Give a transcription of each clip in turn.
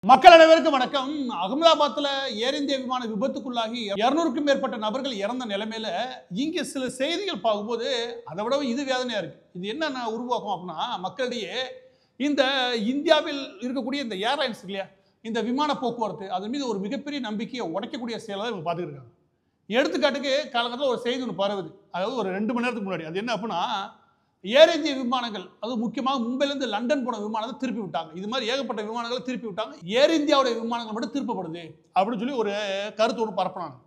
மக்கள் அனைவருக்கும் வணக்கம். அகமதாபாத்தில் ஏர் இந்தியா விமான விபத்துக்குள்ளாகி 200க்கும் மேற்பட்ட நபர்கள் இறந்த நிலைமையில இங்கே சில செய்திகள் பார்க்கும்போது அதை விட இது வேதனையா இருக்கு. இது என்ன உருவாக்கும் அப்படின்னா, மக்களிடையே இந்த இந்தியாவில் இருக்கக்கூடிய இந்த ஏர்லைன்ஸ் இல்லையா, இந்த விமான போக்குவரத்து அதன் மீது ஒரு மிகப்பெரிய நம்பிக்கையை உடைக்கக்கூடிய செயலை இவங்க பார்த்துட்டு இருக்காங்க. எடுத்துக்காட்டுக்கு காலகட்டத்தில் ஒரு செய்தி ஒன்று பரவுது, அதாவது ஒரு 2 மணி நேரத்துக்கு முன்னாடி. அது என்ன அப்படின்னா, ஏர் இந்திய விமானங்கள், அது முக்கியமாக மும்பையிலேருந்து லண்டன் போன விமானத்தை திருப்பி விட்டாங்க. இது மாதிரி ஏகப்பட்ட விமானங்களை திருப்பி விட்டாங்க. ஏர் இந்தியாவுடைய விமானங்கள் மட்டும் திருப்பப்படுது அப்படின்னு சொல்லி ஒரு கருத்து ஒன்று பரப்பினாங்க.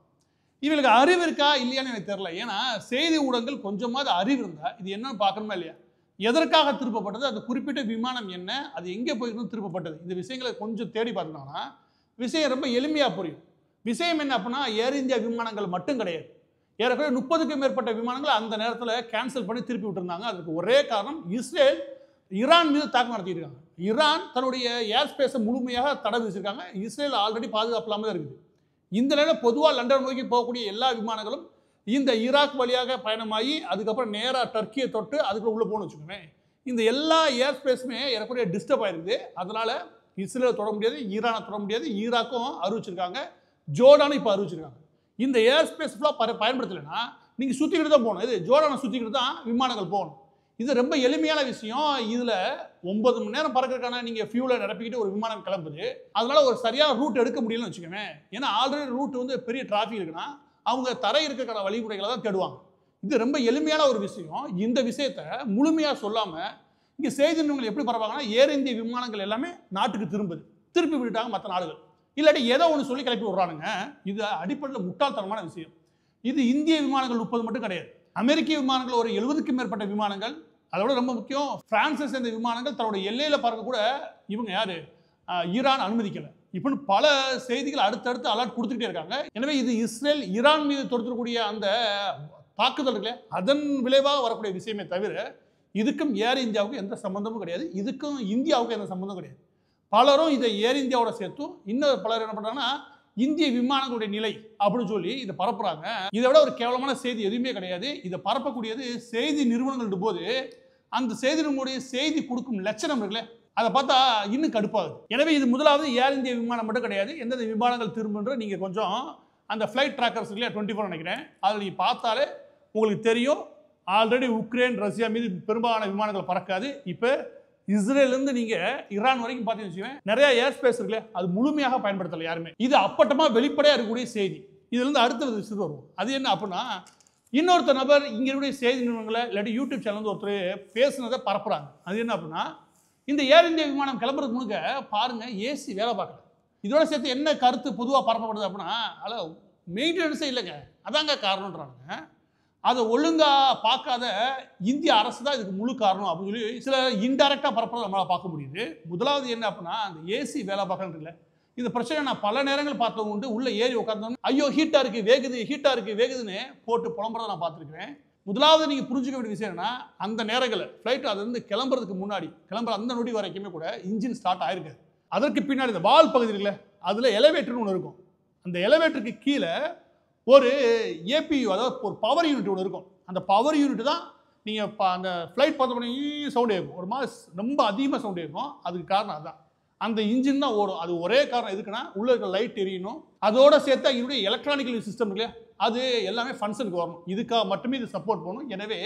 இவங்களுக்கு அறிவு இருக்கா இல்லையான்னு எனக்கு தெரியல. ஏன்னா செய்தி ஊடகங்கள் கொஞ்சமாவது அறிவு இருந்தால் இது என்னன்னு பார்க்கணுமா இல்லையா, எதற்காக திருப்பப்பட்டது, அது குறிப்பிட்ட விமானம் என்ன, அது எங்கே போயிருந்து திருப்பப்பட்டது, இந்த விஷயங்களை கொஞ்சம் தேடி பார்த்தோம்னா விஷயம் ரொம்ப எளிமையாக புரியும். விஷயம் என்ன அப்படின்னா, ஏர் இந்தியா விமானங்கள் மட்டும் கிடையாது, ஏறக்குறைய 30க்கும் மேற்பட்ட விமானங்கள் அந்த நேரத்தில் கேன்சல் பண்ணி திருப்பி விட்டுருந்தாங்க. அதுக்கு ஒரே காரணம், இஸ்ரேல் ஈரான் மீது தாக்குதல் நடத்தியிருக்காங்க. ஈரான் தன்னுடைய ஏர் ஸ்பேஸை முழுமையாக தடை விதிச்சிருக்காங்க. இஸ்ரேல் ஆல்ரெடி பாதுகாப்பு இல்லாமல் தான் இருக்குது. இந்த நிலையில் பொதுவாக லண்டன் நோக்கி போகக்கூடிய எல்லா விமானங்களும் இந்த ஈராக் வழியாக பயணமாகி அதுக்கப்புறம் நேராக டர்க்கியை தொட்டு அதுக்குள்ள உள்ளே போகணும்னு வச்சுக்கோங்க. இந்த எல்லா ஏர் ஸ்பேஸுமே ஏறக்குறைய டிஸ்டர்ப் ஆயிருக்குது. அதனால் இஸ்ரேலை தொட முடியாது, ஈரானை தொட முடியாது. ஈராக்கும் அறிவிச்சிருக்காங்க, ஜோர்டானும் இப்போ அறிவிச்சிருக்காங்க. இந்த ஏர் ஸ்பேஸ் ஃபுல்லாக பயன்படுத்தலைன்னா நீங்கள் சுற்றிக்கிட்டு தான் போகணும். இது ஜோர்டானை சுற்றிக்கிட்டு தான் விமானங்கள் போகணும். இது ரொம்ப எளிமையான விஷயம். இதில் 9 மணி நேரம் பறக்கிறதுக்கான நீங்கள் ஃபியூலை நிரப்பிக்கிட்டு ஒரு விமானம் கிளம்புது. அதனால ஒரு சரியான ரூட் எடுக்க முடியலன்னு வச்சுக்கோங்க. ஏன்னா ஆல்ரெடி ரூட் வந்து பெரிய டிராஃபிக் இருக்குன்னா அவங்க தரை இருக்கிறக்கான வழிமுறைகளை தான் தேடுவாங்க. இது ரொம்ப எளிமையான ஒரு விஷயம். இந்த விஷயத்தை முழுமையாக சொல்லாமல் இங்கே செய்தி நிறுவனங்கள் எப்படி பரவாங்கன்னா, ஏர் இந்திய விமானங்கள் எல்லாமே நாட்டுக்கு திருப்பி விட்டுட்டாங்க மற்ற நாடுகள். இல்லாட்டி ஏதோ ஒன்று சொல்லி கிளப்பி விடுறானுங்க. இது அடிப்படையில் முட்டாள்தனமான விஷயம். இது இந்திய விமானங்கள் 30 மட்டும் கிடையாது. அமெரிக்க விமானங்கள் ஒரு 70க்கும் மேற்பட்ட விமானங்கள், அதோட ரொம்ப முக்கியம் பிரான்ஸை சேர்ந்த விமானங்கள் தன்னோட எல்லையில் பறக்க கூட இவங்க யாரு ஈரான் அனுமதிக்கலை. இப்படின்னு பல செய்திகள் அடுத்தடுத்து அலர்ட் கொடுத்துக்கிட்டே இருக்காங்க. எனவே இது இஸ்ரேல் ஈரான் மீது தொடுத்துக்கூடிய அந்த தாக்குதல்களே அதன் விளைவாக வரக்கூடிய விஷயமே தவிர இதுக்கும் ஏர் இந்தியாவுக்கும் எந்த சம்பந்தமும் கிடையாது. இதுக்கும் இந்தியாவுக்கும் எந்த சம்பந்தம் கிடையாது. பலரும் இதை ஏர் இந்தியாவோட சேர்த்தும் இன்னும் பலர் என்ன பண்ணுறாங்கன்னா, இந்திய விமானங்களுடைய நிலை அப்படின்னு சொல்லி இதை பரப்புறாங்க. இதை விட ஒரு கேவலமான செய்தி எதுவுமே கிடையாது. இதை பரப்பக்கூடியது செய்தி நிறுவனங்கள் போது அந்த செய்தி நிறுவனங்களுடைய செய்தி கொடுக்கும் லட்சணம் இருக்குல்ல, அதை பார்த்தா இன்னும் கடுப்பாகுது. எனவே இது முதலாவது ஏர் இந்திய விமானம் மட்டும் கிடையாது. எந்தெந்த விமானங்கள் திரும்புன்ற நீங்கள் கொஞ்சம் அந்த ஃப்ளைட் ட்ராக்கர்ஸ் இல்லையா 24 நினைக்கிறேன், அதில் நீங்கள் பார்த்தாலே உங்களுக்கு தெரியும். ஆல்ரெடி உக்ரைன் ரஷ்யா மீது பெரும்பாலான விமானங்கள் பறக்காது. இப்போ இஸ்ரேலேருந்து நீங்கள் ஈரான் வரைக்கும் பார்த்தீங்கன்னு வச்சுக்கோங்க, நிறைய ஏர் ஸ்பேஸ் இருக்குல்ல, அது முழுமையாக பயன்படுத்தலை யாருமே. இது அப்பட்டமாக வெளிப்படையாக இருக்கக்கூடிய செய்தி. இதுலேருந்து அடுத்த விஷயத்து வருவோம். அது என்ன அப்படின்னா, இன்னொருத்தர் நபர் இங்கே இருக்கக்கூடிய செய்தி நிறுவனங்களை இல்லாட்டி யூடியூப் சேனல் வந்து ஒருத்தர் பேசுனதை பரப்புறாங்க. அது என்ன அப்படின்னா, இந்த ஏர் இந்தியா விமானம் கிளம்புறது முழுக்க பாருங்கள் ஏசி வேலை பார்க்கல. இதோட சேர்த்து என்ன கருத்து பொதுவாக பரப்பப்படுது அப்படின்னா, அதில் மெயின்டெனன்ஸே இல்லைங்க, அதாங்க காரணன்றாங்க. அதை ஒழுங்காக பார்க்காத இந்திய அரசு தான் இதுக்கு முழு காரணம் அப்படின்னு சொல்லி சில இன்டைரக்டாக பரப்புறதை நம்மளால் பார்க்க முடியுது. முதலாவது என்ன அப்படின்னா, அந்த ஏசி வேலை பார்க்கறதுல இந்த பிரச்சனை நான் பல நேரங்கள் பார்த்தவங்க உண்டு. உள்ளே ஏறி உட்காந்தோன்னு ஐயோ ஹீட்டாக இருக்குது வேகுது, ஹீட்டாக இருக்குது வேகுதுன்னு போட்டு புலம்புறதை நான் பார்த்துருக்கிறேன். முதலாவது நீங்கள் புரிஞ்சுக்க வேண்டிய விஷயம் என்னன்னா, அந்த நேரங்களில் ஃப்ளைட் அதுலேருந்து கிளம்புறதுக்கு முன்னாடி கிளம்புற அந்த நொடி வரைக்குமே கூட இன்ஜின் ஸ்டார்ட் ஆகிருக்காது. அதற்கு பின்னாடி இந்த வால் பகுதி இருக்குல்ல, அதில் எலிவேட்டர்னு ஒன்று இருக்கும். அந்த எலிவேட்டருக்கு கீழே ஒரு ஏபியு, அதாவது ஒரு பவர் யூனிட் ஒன்று இருக்கும். அந்த பவர் யூனிட் தான் நீங்கள் அந்த ஃப்ளைட் பார்த்தோன்னே சவுண்ட் கேட்கும், ஒரு மாதிரி ரொம்ப அதிகமாக சவுண்ட் கேட்கும். அதுக்கு காரணம் அதுதான், அந்த இன்ஜின் தான் ஓடும். அது ஒரே காரணம் எதுக்குன்னா, உள்ளே இருக்கிற லைட் எரியணும். அதோட சேர்த்தா இதனுடைய எலக்ட்ரானிக்கல் சிஸ்டம் இல்லையா, அது எல்லாமே ஃபங்க்ஷனுக்கு வரணும். இதுக்காக மட்டுமே இது சப்போர்ட் பண்ணணும். எனவே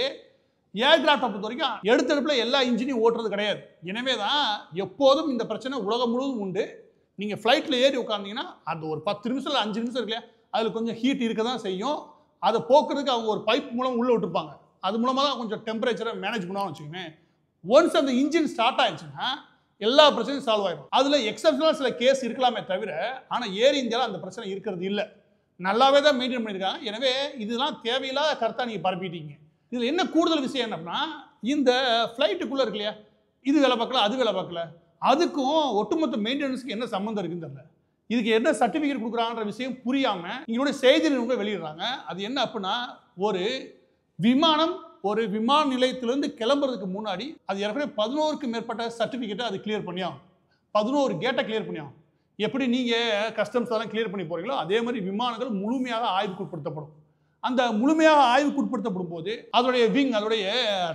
ஏர்கிராஃப்டை பொறுத்த வரைக்கும் எடுத்தடுப்பில் எல்லா இன்ஜினையும் ஓட்டுறது கிடையாது. எனவே தான் எப்போதும் இந்த பிரச்சனை உலகம் முழுவதும் உண்டு. நீங்கள் ஃப்ளைட்டில் ஏறி உட்காந்தீங்கன்னா அந்த ஒரு 10 நிமிஷம் இல்லை 5 நிமிஷம் இருக்கு இல்லையா, அதில் கொஞ்சம் ஹீட் இருக்க தான் செய்யும். அதை போக்குறதுக்கு அவங்க ஒரு பைப் மூலம் உள்ளே விட்டுருப்பாங்க. அது மூலமாக தான் கொஞ்சம் டெம்பரேச்சரை மேனேஜ் பண்ணுவாங்கன்னு வச்சுக்கோங்க. ஒன்ஸ் அந்த இன்ஜின் ஸ்டார்ட் ஆயிடுச்சுன்னா எல்லா பிரச்சனையும் சால்வ் ஆகிடும். அதில் எக்ஸப்ஷனலாக சில கேஸ் இருக்கலாமே தவிர, ஆனால் ஏர் இந்தியாவில் அந்த பிரச்சனை இருக்கிறது இல்லை. நல்லாவே தான் மெயின்டைன் பண்ணியிருக்காங்க. எனவே இதெல்லாம் தேவையில்லாத கருத்தாக நீங்கள் பரப்பிட்டீங்க. இதில் என்ன கூடுதல் விஷயம் என்ன அப்படின்னா, இந்த ஃப்ளைட்டுக்குள்ளே இருக்கு இல்லையா, இது வேலை பார்க்கல அது வேலை பார்க்கல, அதுக்கும் ஒட்டுமொத்த மெயின்டெனன்ஸுக்கு என்ன சம்மந்தம் இருக்குன்னு தெரியல. இதுக்கு என்ன சர்டிஃபிகேட் கொடுக்குறாங்கன்ற விஷயம் புரியாமல் இவங்களுடைய செய்தி நிறுவனங்கள் வெளியிடுறாங்க. அது என்ன அப்படின்னா, ஒரு விமானம் ஒரு விமான நிலையத்திலிருந்து கிளம்புறதுக்கு முன்னாடி அது ஏற்கனவே 11க்கும் மேற்பட்ட சர்டிஃபிகேட்டை அது கிளியர் பண்ணியாகும். 11 கேட்டை கிளியர் பண்ணியாகும். எப்படி நீங்கள் கஸ்டம்ஸ் எல்லாம் கிளியர் பண்ணி போகிறீங்களோ அதே மாதிரி விமானங்கள் முழுமையாக ஆய்வுக்கு உட்படுத்தப்படும். அந்த முழுமையாக ஆய்வுக்கு உட்படுத்தப்படும் போது அதோடைய விங், அதோடைய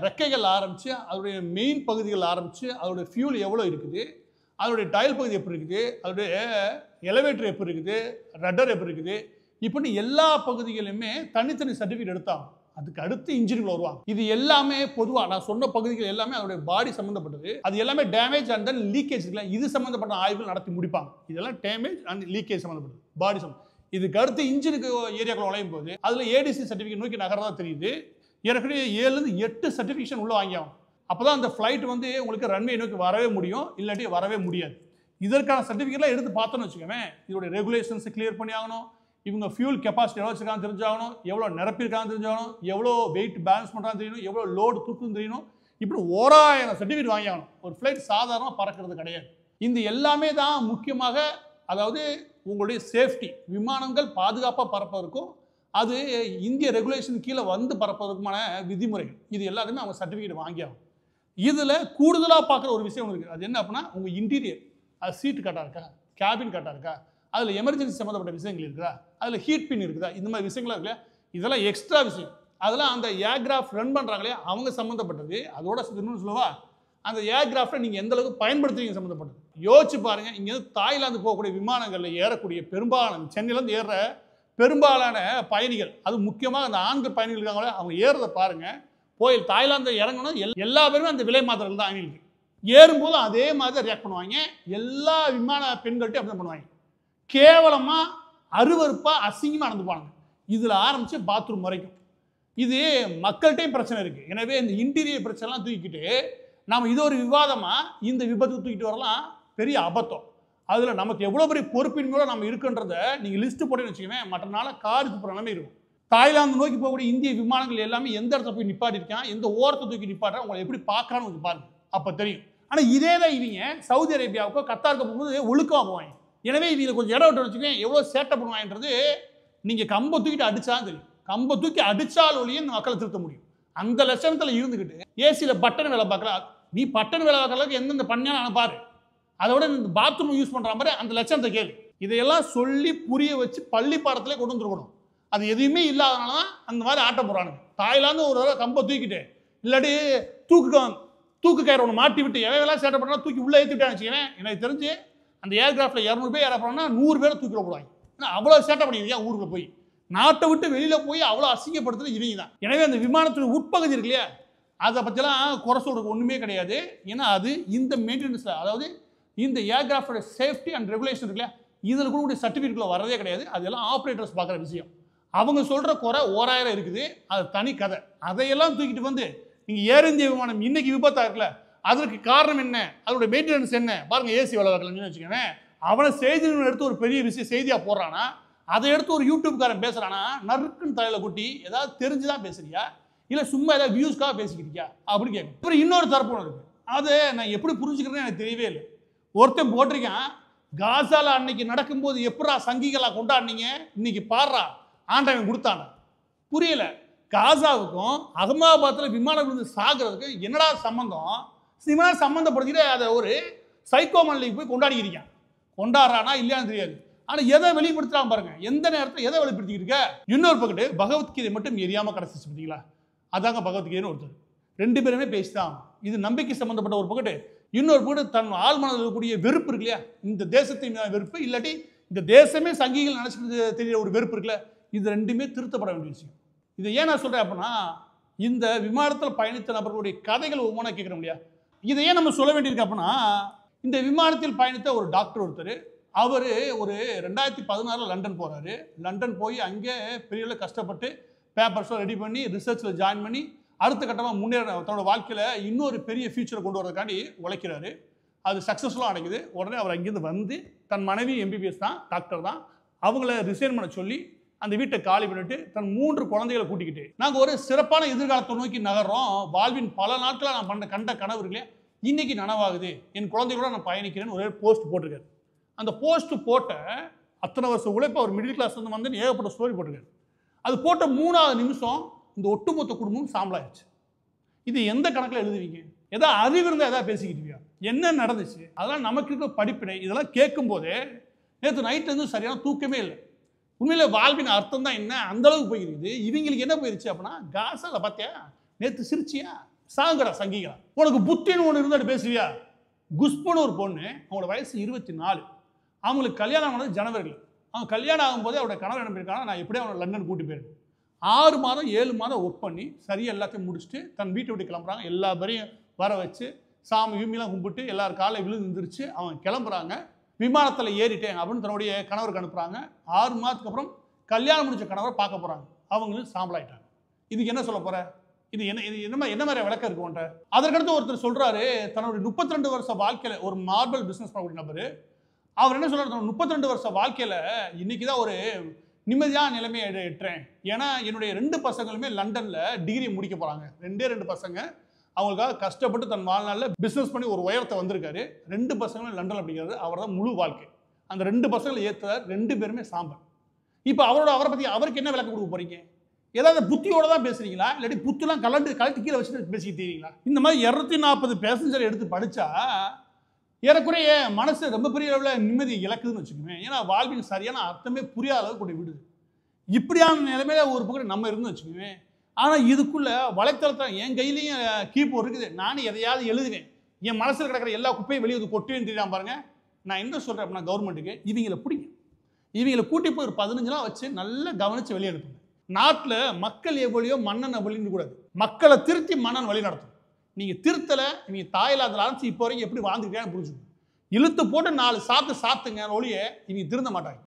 ரெக்கைகள் ஆரம்பித்து அதோடைய மெயின் பகுதிகள் ஆரம்பித்து அதோடைய ஃபியூல் எவ்வளோ இருக்குது, அதோடைய டயல் பகுதி எப்படி இருக்குது, அதோடைய எலவேட்டர் எப்படி இருக்குது, ரட்டர் எப்படி இருக்குது, இப்படி எல்லா பகுதிகளுமே தனித்தனி சர்டிஃபிகேட் எடுத்தாங்க. அதுக்கு அடுத்து இன்ஜினுக்குள்ள வருவாங்க. இது எல்லாமே பொதுவாக நான் சொன்ன பகுதிகள் எல்லாமே அதோடைய பாடி சம்மந்தப்பட்டது. அது எல்லாமே டேமேஜ் அண்ட் தென் லீக்கேஜ் இருக்குல்ல, இது சம்மந்தப்பட்ட ஆய்வுகள் நடத்தி முடிப்பாங்க. இதெல்லாம் டேமேஜ் அண்ட் லீக்கேஜ் சம்மந்தப்பட்டது பாடி சம்மந்தம். இதுக்கு அடுத்து இன்ஜினுக்கு ஏரியாக்குள்ள நுழையும் போது அதில் ஏடிசி சர்டிஃபிகேட் நோக்கி நகரதா தெரியுது. ஏற்கனவே 7லேருந்து 8 சர்டிஃபிகேஷன் உள்ள வாங்கியாகும். அப்போ தான் அந்த ஃப்ளைட் வந்து உங்களுக்கு ரன்வே நோக்கி வரவே முடியும், இல்லாட்டி வரவே முடியாது. இதற்கான சர்டிஃபிகேட்லாம் எடுத்து பார்த்தோன்னு வச்சுக்கோங்க, இதோட ரெகுலேஷன்ஸ் கிளியர் பண்ணி ஆகணும், இவங்க ஃபியூல் கெப்பாசிட்டி எவ்வளோ வச்சுருக்காங்க தெரிஞ்சாகணும், எவ்வளோ நிரப்பியிருக்காங்க தெரிஞ்சாகணும், எவ்வளோ வெயிட் பேலன்ஸ் பண்ணுறான்னு தெரியணும், எவ்வளோ லோடு தூக்குன்னு தெரியணும். இப்படி 1000 சர்டிஃபிகேட் வாங்கி ஆகணும். ஒரு ஃப்ளைட் சாதாரணமாக பறக்கிறது கிடையாது. இந்த எல்லாமே தான் முக்கியமாக, அதாவது உங்களுடைய சேஃப்டி, விமானங்கள் பாதுகாப்பாக பறப்பதற்கும் அது இந்திய ரெகுலேஷன் கீழே வந்து பறப்பதற்குமான விதிமுறைகள், இது எல்லாத்தையுமே அவங்க சர்டிஃபிகேட் வாங்கி ஆகும். இதில் கூடுதலாக பார்க்குற ஒரு விஷயம் இருக்குது. அது என்ன அப்படின்னா, உங்கள் இன்டீரியர், அது சீட்டு கரெக்டாக இருக்கா, கேபின் கரெக்டாக இருக்கா, அதில் எமர்ஜென்சி சம்மந்தப்பட்ட விஷயங்கள் இருக்குதா, அதில் ஹீட் பின் இருக்குதா, இந்த மாதிரி விஷயங்கள்லாம் இருக்குல்ல, இதெல்லாம் எக்ஸ்ட்ரா விஷயம். அதெல்லாம் அந்த ஏர்கிராஃப்ட் ரன் பண்ணுறாங்களே அவங்க சம்மந்தப்பட்டது. அதோட இன்னும் சொல்லவா, அந்த ஏர்கிராஃப்டை நீங்கள் எந்த அளவுக்கு பயன்படுத்துறீங்க சம்மந்தப்பட்டது. யோசிச்சு பாருங்கள், இங்கேருந்து தாய்லாந்து போகக்கூடிய விமானங்களில் ஏறக்கூடிய பெரும்பாலான, சென்னையிலேருந்து ஏறுற பெரும்பாலான பயணிகள், அது முக்கியமாக அந்த ஆண்கள் பயணிகள் இருக்காங்களே, அவங்க ஏறதை பாருங்கள். போய் தாய்லாந்து இறங்கணும், எல்லா பேருமே அந்த விலை மாத்திரங்கள் தான் அவங்களுக்கு. ஏறும்போது அதே மாதிரி தான் ரியாக்ட் பண்ணுவாங்க. எல்லா விமான பெண்கள்கிட்டையும் அப்படி தான் பண்ணுவாங்க. கேவலமாக, அருவருப்பாக, அசிங்கமாக நடந்துப்பாங்க. இதில் ஆரம்பித்து பாத்ரூம் வரைக்கும் இது மக்கள்கிட்டையும் பிரச்சனை இருக்குது. எனவே இந்த இன்டீரியர் பிரச்சனைலாம் தூக்கிட்டு நாம் இது ஒரு விவாதமாக இந்த விபத்துக்கு தூக்கிட்டு வரலாம், பெரிய அபத்தம். அதில் நமக்கு எவ்வளோ பெரிய பொறுப்பின்மையோட நம்ம இருக்குன்றதை நீங்கள் லிஸ்ட்டு போட்டேன்னு வச்சுக்கோங்க, மற்ற நாளாக காருக்கு போகிற நிலைமை இருக்கும். தாய்லாந்து நோக்கி போகக்கூடிய இந்திய விமானங்கள் எல்லாமே எந்த இடத்துல போய் நிப்பாட்டிருக்கான், எந்த ஓரத்தை தூக்கி நிப்பாட்டுறான், உங்களை எப்படி பார்க்குறான்னு கொஞ்சம் பாருங்க, அப்போ தெரியும். ஆனால் இதே தான் இவங்க சவுதி அரேபியாவுக்கோ கத்தாருக்கு போகும்போது ஒழுக்கமாக போவாங்க. எனவே இவங்க கொஞ்சம் இடம் விட்டு வச்சுக்கோங்க, எவ்வளோ சேட்டை பண்ணுவாங்கன்றது நீங்கள் கம்பை தூக்கிட்டு அடித்தாலும் தெரியும். கம்பை தூக்கி அடித்தால் ஒழிய இந்த மக்களை திருத்த முடியும். அந்த லட்சணத்தில் இருந்துக்கிட்டு ஏசியில் பட்டன் வேலை பார்க்கலாம். நீ பட்டன் வேலை பார்க்கறதுக்கு எந்தெந்த பண்ணியாலும் அனுப்பாரு, அதோட இந்த பாத்ரூம் யூஸ் பண்ணுற மாதிரி அந்த லட்சணத்தை கேள்வி. இதையெல்லாம் சொல்லி புரிய வச்சு பள்ளி பாடத்திலே கொண்டு வந்துருக்கணும். அது எதுவுமே இல்லாதனால தான் அந்த மாதிரி ஆட்டம் போகிறானுங்க. தாய்லாந்து ஒரு தடவை கம்பை தூக்கிட்டு, இல்லாட்டி தூக்கு கயிறு ஒன்று மாட்டி விட்டு எவையெல்லாம் சேட்டை பண்ணால் தூக்கி உள்ளே ஏற்றிவிட்டான்னு வச்சுக்கிறேன். எனக்கு தெரிஞ்சு அந்த ஏர்கிராஃப்டில் 200 பேர் ஏற போனோம்னா 100 பேரை தூக்கிட போடுவாங்க. ஏன்னா அவ்வளோ சேட்டை பண்ணிடுறியா ஊருக்குள்ள போய், நாட்டை விட்டு வெளியில் போய் அவ்வளோ அசிங்கப்படுத்துறது இவங்க தான். எனவே அந்த விமானத்துடைய உட்பகுதி இருக்கு இல்லையா, அதை பற்றிலாம் குறை சொல்கிறதுக்கு ஒன்றுமே கிடையாது. ஏன்னா அது இந்த மெயின்டெனன்ஸில், அதாவது இந்த ஏர்கிராஃப்டோட சேஃப்டி அண்ட் ரெகுலேஷன் இருக்கு இல்லையா, இதில் கூட சர்டிஃபிகேட்குள்ளே வரதே கிடையாது. அதெல்லாம் ஆப்ரேட்டர்ஸ் பார்க்குற விஷயம். அவங்க சொல்கிற குறை 1000 இருக்குது, அது தனி கதை. அதையெல்லாம் தூக்கிட்டு வந்து நீங்கள் ஏர் இந்திய விமானம் இன்னைக்கு விபத்தாக இருக்குல்ல, அதற்கு காரணம் என்ன, அதோட மெயின்டெனன்ஸ் என்ன பாருங்கள். ஏசி வேலை வைக்கலன்னு வச்சுக்கோங்க, அவனை செய்தி எடுத்து ஒரு பெரிய விஷயம் செய்தியாக போடுறானா, அதை எடுத்து ஒரு யூடியூப்காரன் பேசுகிறானா, நறுக்குன்னு தலையில் கொட்டி ஏதாவது தெரிஞ்சுதான் பேசுறியா, இல்லை சும்மா ஏதாவது வியூஸ்க்காக பேசிக்கிட்டியா அப்படின்னு கேட்கும். அப்புறம் இன்னொரு தரப்பு இருக்குது, அதை நான் எப்படி புரிஞ்சுக்கிறேன்னு எனக்கு தெரியவே இல்லை. ஒருத்தன் போட்டிருக்கான், காசால அன்னைக்கு நடக்கும்போது எப்படா சங்கிகளா கொண்டாடினீங்க, இன்னைக்கு பாடுறா ஆண்டவன் கொடுத்தான. புரியல. காசாவுக்கும் அகமதாபாத்தில் விமானம் விழுந்து சாகிறதுக்கு என்னடா சம்பந்தம்? விமானம் சம்பந்தப்படுத்திட்டு அதை ஒரு சைக்கோ மண்ணிலைக்கு போய் கொண்டாடிக்கிறீங்க. கொண்டாடுறானா இல்லையான்னு தெரியாது. ஆனால் எதை வெளிப்படுத்துறாங்க பாருங்க, எந்த நேரத்தில் எதை வெளிப்படுத்திக்கிட்டு இருக்க. இன்னொரு பக்கத்து பகவத்கீதை மட்டும் எரியாமல் கிடச்சிச்சு பார்த்தீங்களா, அதாங்க பகவத்கீதைன்னு ஒருத்தர். 2 பேருமே பேசிதான். இது நம்பிக்கை சம்பந்தப்பட்ட ஒரு பக்கத்து. இன்னொரு பக்கத்து தன் ஆள் மனதில் இருக்கக்கூடிய வெறுப்பு இருக்கு இல்லையா, இந்த தேசத்தின் வெறுப்பு, இல்லாட்டி இந்த தேசமே சங்கிகள் நினைச்சுக்கிட்டு தெரியற ஒரு வெறுப்பு இருக்குல்ல, இது 2மே திருத்தப்பட வேண்டிய விஷயம். இதை ஏன் நான் சொல்கிறேன் அப்படின்னா, இந்த விமானத்தில் பயணித்த நபர்களுடைய கதைகள் ஒவ்வொன்றா கேட்குற முடியாது. இதை ஏன் நம்ம சொல்ல வேண்டியிருக்கு அப்படின்னா, இந்த விமானத்தில் பயணித்த ஒரு டாக்டர் ஒருத்தர், அவர் ஒரு 2016 லண்டன் போகிறாரு. லண்டன் போய் அங்கே பெரிய கஷ்டப்பட்டு பேப்பர்ஸ்லாம் ரெடி பண்ணி ரிசர்ச்சில் ஜாயின் பண்ணி அடுத்த கட்டமாக முன்னேற தன்னோட வாழ்க்கையில் இன்னொரு பெரிய ஃபியூச்சரை கொண்டு வரதுக்காண்டி உழைக்கிறாரு. அது சக்ஸஸ்ஃபுல்லாக நடக்குது. உடனே அவர் அங்கேருந்து வந்து தன் மனைவி எம்பிபிஎஸ் தான், டாக்டர் தான், அவங்கள ரிசைன் பண்ண சொல்லி அந்த வீட்டை காலி பண்ணிட்டு தன் 3 குழந்தைகளை கூட்டிக்கிட்டு நாங்கள் ஒரு சிறப்பான எதிர்காலத்தை நோக்கி நகர்றோம். வாழ்வின் பல நாட்களாக நான் கண்ட கனவு இருக்குல்லையே, இன்னைக்கு நனவாகுது, என் குழந்தைகளோட நான் பயணிக்கிறேன்னு ஒரே போஸ்ட் போட்டிருக்காரு. அந்த போஸ்ட் போட்ட அத்தனை வருஷம் உழைப்பு அவர் மிடில் கிளாஸ் வந்து ஏகப்பட்ட ஸ்டோரி போட்டிருக்காரு. அது போட்ட 3வது நிமிஷம் இந்த ஒட்டுமொத்த குடும்பமும் சாம்பலாயிடுச்சு. இது எந்த கணக்கில் எழுதுவீங்க? ஏதாவது அறிவு இருந்தால் எதாவது பேசிக்கிட்டுவியா? என்ன நடந்துச்சு? அதெல்லாம் நமக்கு இருக்க படிப்பினை. இதெல்லாம் கேட்கும் போதே நேற்று நைட்டு இருந்து சரியான தூக்கமே இல்லை. உண்மையில வாழ்வின் அர்த்தம் தான் என்ன அந்த அளவுக்கு போயிருக்குது. இவங்களுக்கு என்ன போயிருச்சு அப்படின்னா, காசால பார்த்தியா நேற்று சிரிச்சியா, சாங்கடா சங்கிகளா, உனக்கு புத்தின்னு ஒன்று இருந்தாட்டு பேசுவியா, குஷ்புன்னு ஒரு பொண்ணு, அவங்களோட வயசு 24. அவங்களுக்கு கல்யாணம் ஆனது ஜனவரியில். அவங்க கல்யாணம் ஆகும்போது அவரோட கணவர் என்ன பண்ணியிருக்காங்க, நான் எப்படியும் அவனை லண்டன் கூட்டி போயிருக்கேன். 6 மாதம் 7 மாதம் ஒர்க் பண்ணி சரியாக எல்லாத்தையும் முடிச்சுட்டு தன் வீட்டை விட்டு கிளம்புறாங்க. எல்லா பேரையும் வர வச்சு சாமி கிமிலாம் கும்பிட்டு எல்லாரும் காலை விழுந்துருச்சு. அவங்க கிளம்புறாங்க. விமானத்தில் ஏறிட்டேன் அப்படின்னு தன்னுடைய கணவருக்கு அனுப்புகிறாங்க. 6 மாதத்துக்கு அப்புறம் கல்யாணம் முடிச்ச கணவரை பார்க்க போகிறாங்க. அவங்களும் சாம்பலாயிட்டாங்க. இதுக்கு என்ன சொல்ல போகிற? இது என்ன மாதிரி விளக்கம் இருக்கும்ன்ற. அதற்கடுத்து ஒருத்தர் சொல்கிறாரு, தன்னுடைய 32 வருஷ வாழ்க்கையில் ஒரு மார்பல் பிஸ்னஸ் பண்ணக்கூடிய நபர், அவர் என்ன சொல்கிறார், 32 வருஷ வாழ்க்கையில் இன்றைக்கி தான் ஒரு நிம்மதியான நிலைமையை எட்டுறேன். ஏன்னா என்னுடைய 2 பசங்களுமே லண்டனில் டிகிரி முடிக்க போகிறாங்க. 2 பசங்க அவங்களுக்காக கஷ்டப்பட்டு தன் வாழ்நாளில் பிஸ்னஸ் பண்ணி ஒரு உயரத்தை வந்திருக்காரு. 2 பசங்களும் லண்டன் அப்படிங்கிறது அவர் தான் முழு வாழ்க்கை. அந்த 2 பசங்களை ஏற்றுறார். 2 பேருமே சாம்பல். இப்போ அவரை பற்றி அவருக்கு என்ன விளக்கம் கொடுக்க போகிறீங்க? ஏதாவது புத்தியோட தான் பேசுறீங்களா, இல்லாட்டி புத்துலாம் கலட்டி கீழே வச்சுட்டு பேசிக்கிட்டு இருக்கீங்களா? இந்த மாதிரி 240 பேசஞ்சர் எடுத்து படித்தா ஏறக்குறைய மனசு ரொம்ப பெரிய அளவில் நிம்மதி இழக்குதுன்னு வச்சுக்கோங்க. ஏன்னா வாழ்வின் சரியான அர்த்தமே புரியாத அளவுக்கு கொண்டு விடுது. இப்படியான நிலைமையில ஒரு பக்கம் நம்ம இருந்து வச்சுக்கோங்க. ஆனால் இதுக்குள்ள வலைத்தளத்தில் என் கையிலையும் கீபோர்டு இருக்குது. நானும் எதையாவது எழுதுவேன். என் மனசில் கிடக்கிற எல்லா குப்பையும் வெளியே கொட்டுவேன்னு தெரியாம பாருங்க. நான் என்ன சொல்கிறேன் அப்படின்னா, கவர்மெண்ட்டுக்கு இவங்களை பிடிக்கும். இவங்களை கூட்டி போய் ஒரு 15 நாள் வச்சு நல்லா கவனித்து வெளியே எடுக்கணும். நாட்டில் மக்கள் எவ்வளியோ மன்னன் வழின்னு கூடாது. மக்களை திருத்தி மன்னன் வழி நடத்தும். நீங்கள் திருத்தலை, நீங்கள் தாயில்லாத ஆரம்பிச்சு இப்போ வரைக்கும் எப்படி வாழ்ந்துக்கிட்டேன்னு புரிஞ்சுக்கணும். இழுத்து போட்டு 4 சாத்துங்க ஒழிய இவங்க திருந்த மாட்டாங்க.